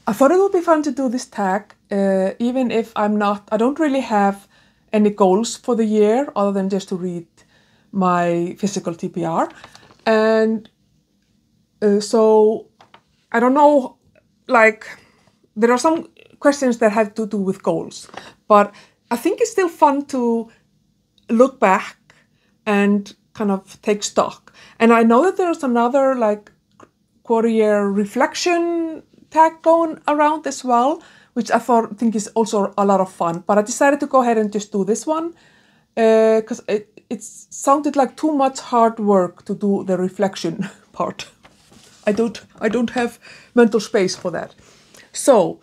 I thought it would be fun to do this tag, even if I don't really have any goals for the year other than just to read my physical TBR. And so I don't know, like, there are some questions that have to do with goals, but I think it's still fun to look back and kind of take stock. And I know that there's another like quarter year reflection tag going around as well, which I think is also a lot of fun. But I decided to go ahead and just do this one because it sounded like too much hard work to do the reflection part. I don't have mental space for that. So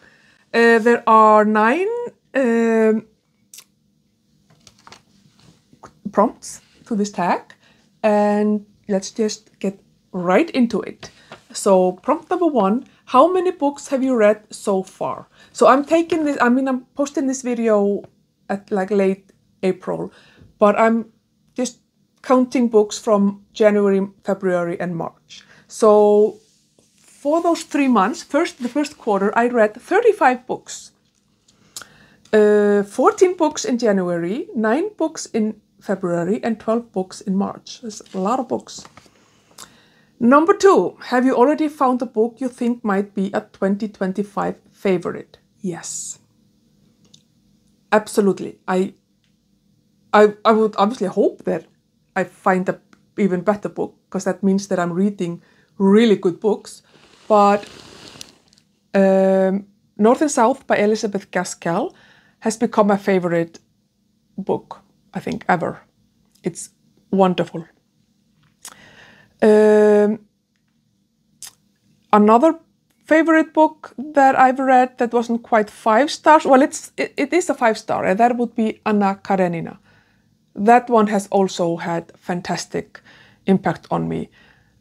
there are 9 prompts to this tag, and let's just get right into it. So prompt number 1, how many books have you read so far? So I'm posting this video at like late April, but I'm just counting books from January, February, and March. So for those 3 months, the first quarter, I read 35 books. 14 books in January, 9 books in February, and 12 books in March. That's a lot of books. Number 2, have you already found a book you think might be a 2025 favorite? Yes. Absolutely. I would obviously hope that I find an even better book, because that means that I'm reading really good books. But North and South by Elizabeth Gaskell has become my favorite book, I think, ever. It's wonderful. Another favorite book that I've read that wasn't quite 5 stars, well, it is a 5-star, and that would be Anna Karenina. That one has also had fantastic impact on me.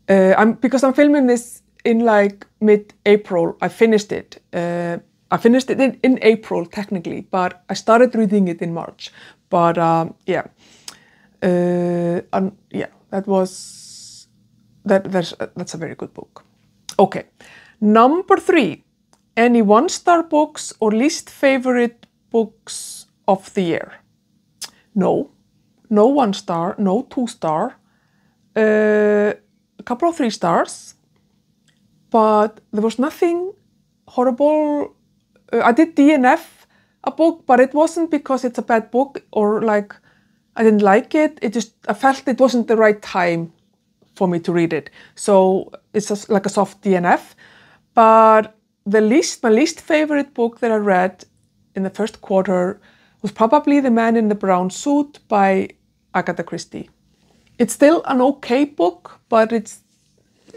Because I'm filming this in like mid-April, I finished it. I finished it in April technically, but I started reading it in March. But that's a very good book. Okay, number 3, any 1-star books or least favorite books of the year? No 1-star, no 2-star, a couple of 3 stars, but there was nothing horrible. I did DNF a book, but it wasn't because it's a bad book or like I didn't like it. I felt it wasn't the right time for me to read it. So it's just like a soft DNF. But my least favorite book that I read in the first quarter was probably The Man in the Brown Suit by Agatha Christie. It's still an okay book, but it's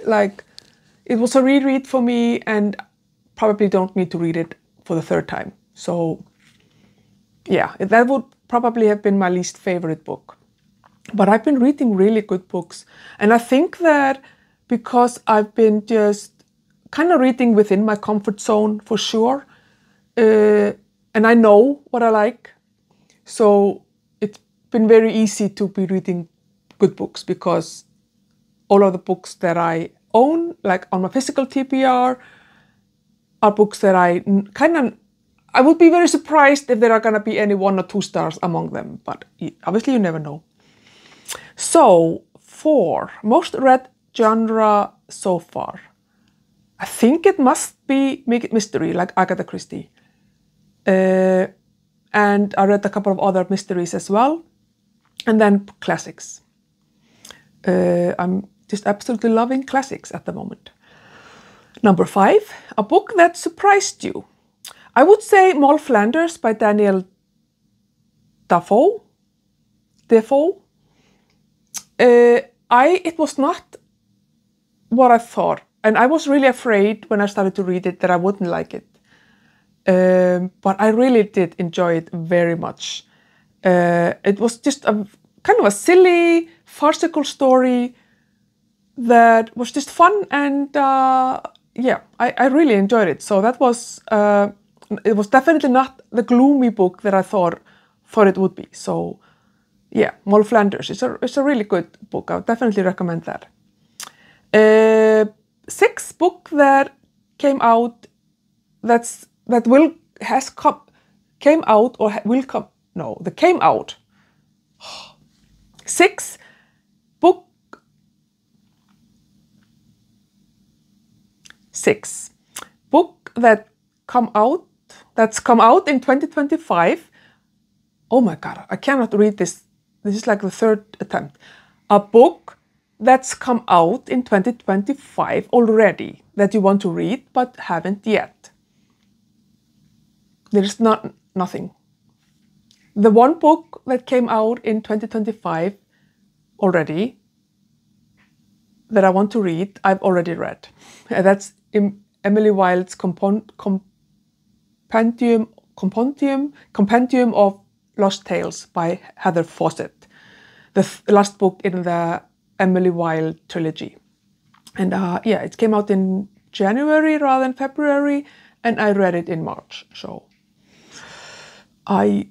like, it was a reread for me and probably don't need to read it for the 3rd time. So yeah, that would probably have been my least favorite book. But I've been reading really good books. And I think that because I've been just kind of reading within my comfort zone for sure, and I know what I like. So it's been very easy to be reading good books because all of the books that I own, like on my physical TBR, are books that I would be very surprised if there are going to be any 1 or 2 stars among them, but obviously you never know. So 4, most read genre so far. I think it must be mystery, like Agatha Christie. And I read a couple of other mysteries as well. And then classics. I'm just absolutely loving classics at the moment. Number 5, a book that surprised you. I would say Moll Flanders by Daniel Defoe. It was not what I thought, and I was really afraid when I started to read it that I wouldn't like it. But I really did enjoy it very much. It was just a kind of a silly, farcical story that was just fun, and I really enjoyed it. So that was it was definitely not the gloomy book that I thought it would be. So yeah, Moll Flanders, it's a really good book. I would definitely recommend that. 6 book that came out that came out or will come. No, that came out. 6 book. 6 book that's come out in 2025. Oh my God, I cannot read this. This is like the 3rd attempt. A book that's come out in 2025 already that you want to read but haven't yet. There is nothing. The one book that came out in 2025 already that I want to read, I've already read. That's Emily Wilde's Compendium of Lost Tales by Heather Fawcett, the last book in the Emily Wilde trilogy. And yeah, it came out in January rather than February, and I read it in March. So I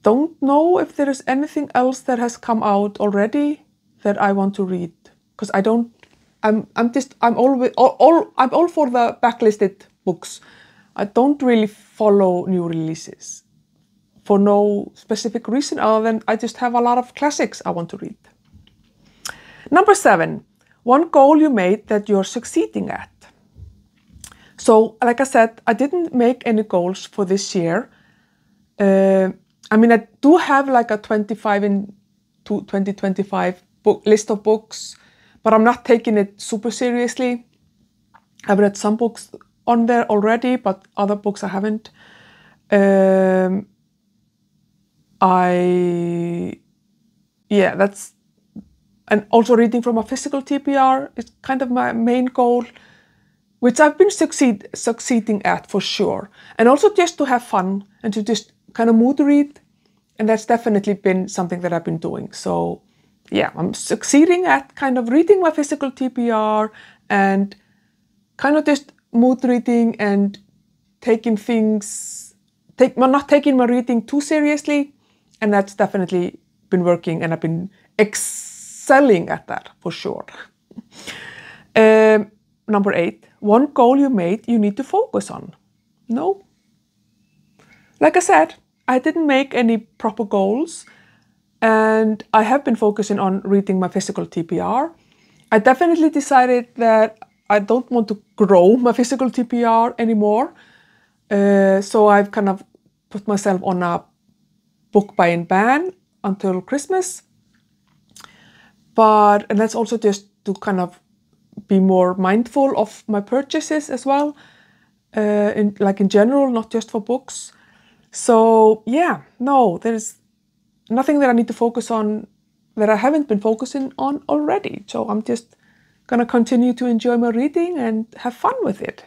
don't know if there is anything else that has come out already that I want to read, because I'm all for the backlisted books. I don't really follow new releases for no specific reason other than I just have a lot of classics I want to read. Number 7, one goal you made that you're succeeding at. So, like I said, I didn't make any goals for this year. I mean, I do have like a 2025 book list of books, but I'm not taking it super seriously. I've read some books on there already, but other books I haven't. And also reading from a physical TBR is kind of my main goal, which I've been succeeding at for sure. And also just to have fun and to just kind of mood read. And that's definitely been something that I've been doing. So yeah, I'm succeeding at kind of reading my physical TBR and kind of just mood reading and not taking my reading too seriously. And that's definitely been working, and I've been excelling at that for sure. Number 8, one goal you made you need to focus on. No. Like I said, I didn't make any proper goals, and I have been focusing on reading my physical TBR. I definitely decided that I don't want to grow my physical TBR anymore. So I've kind of put myself on a book buying ban until Christmas. And that's also just to kind of be more mindful of my purchases as well, in general, not just for books. So yeah, no, there's nothing that I need to focus on that I haven't been focusing on already. So I'm just gonna continue to enjoy my reading and have fun with it.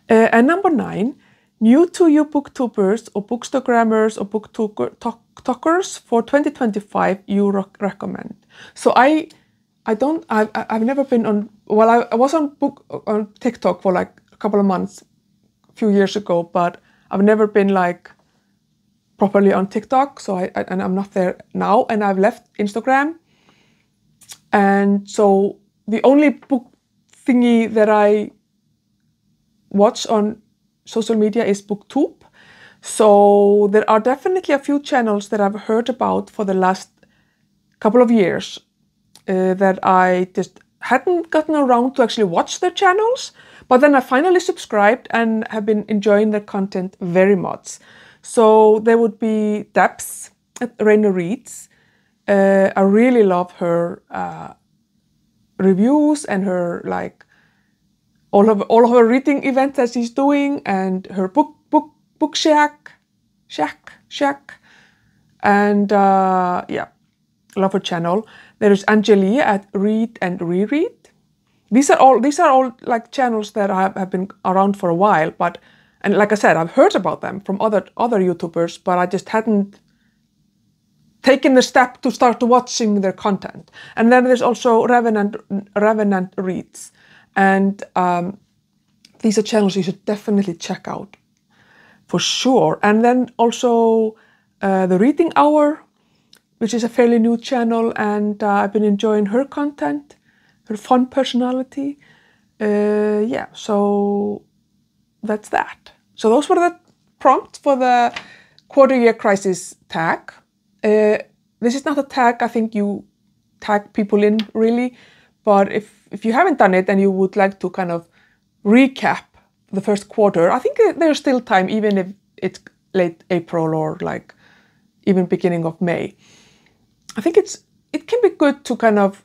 And number 9, new to you booktubers or bookstagrammers or booktalkers for 2025 you recommend. So I've never been on, well, I was on TikTok for like a couple of months, a few years ago, but I've never been like properly on TikTok. So I'm not there now, and I've left Instagram. And so the only book thingy that I watch on social media is BookTube. So there are definitely a few channels that I've heard about for the last couple of years that I just hadn't gotten around to actually watch their channels, but then I finally subscribed and have been enjoying their content very much. So there would be Debs at Rainer Reads. I really love her reviews and her like all of her reading events that she's doing, and her book shack, and yeah, love her channel. There is Angelia at Read and Reread. These are all like channels that have been around for a while, and like I said, I've heard about them from other YouTubers, but I just hadn't taken the step to start watching their content. And then there's also Revenant Reads. And these are channels you should definitely check out for sure. And then also The Reading Hour, which is a fairly new channel, and I've been enjoying her content, her fun personality. Yeah, so that's that. So those were the prompts for the quarter year crisis tag. This is not a tag I think you tag people in really, but if you haven't done it and you would like to kind of recap the first quarter, I think there's still time, even if it's late April or like even beginning of May. I think it can be good to kind of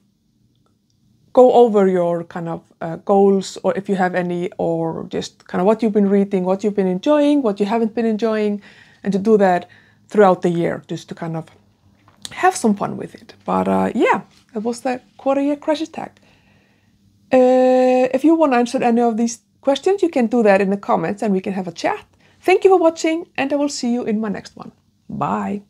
go over your kind of goals, or if you have any, or just kind of what you've been reading, what you've been enjoying, what you haven't been enjoying, and to do that throughout the year, just to kind of have some fun with it. But yeah, that was the quarter year crisis tag. If you want to answer any of these questions, you can do that in the comments and we can have a chat. Thank you for watching, and I will see you in my next one. Bye.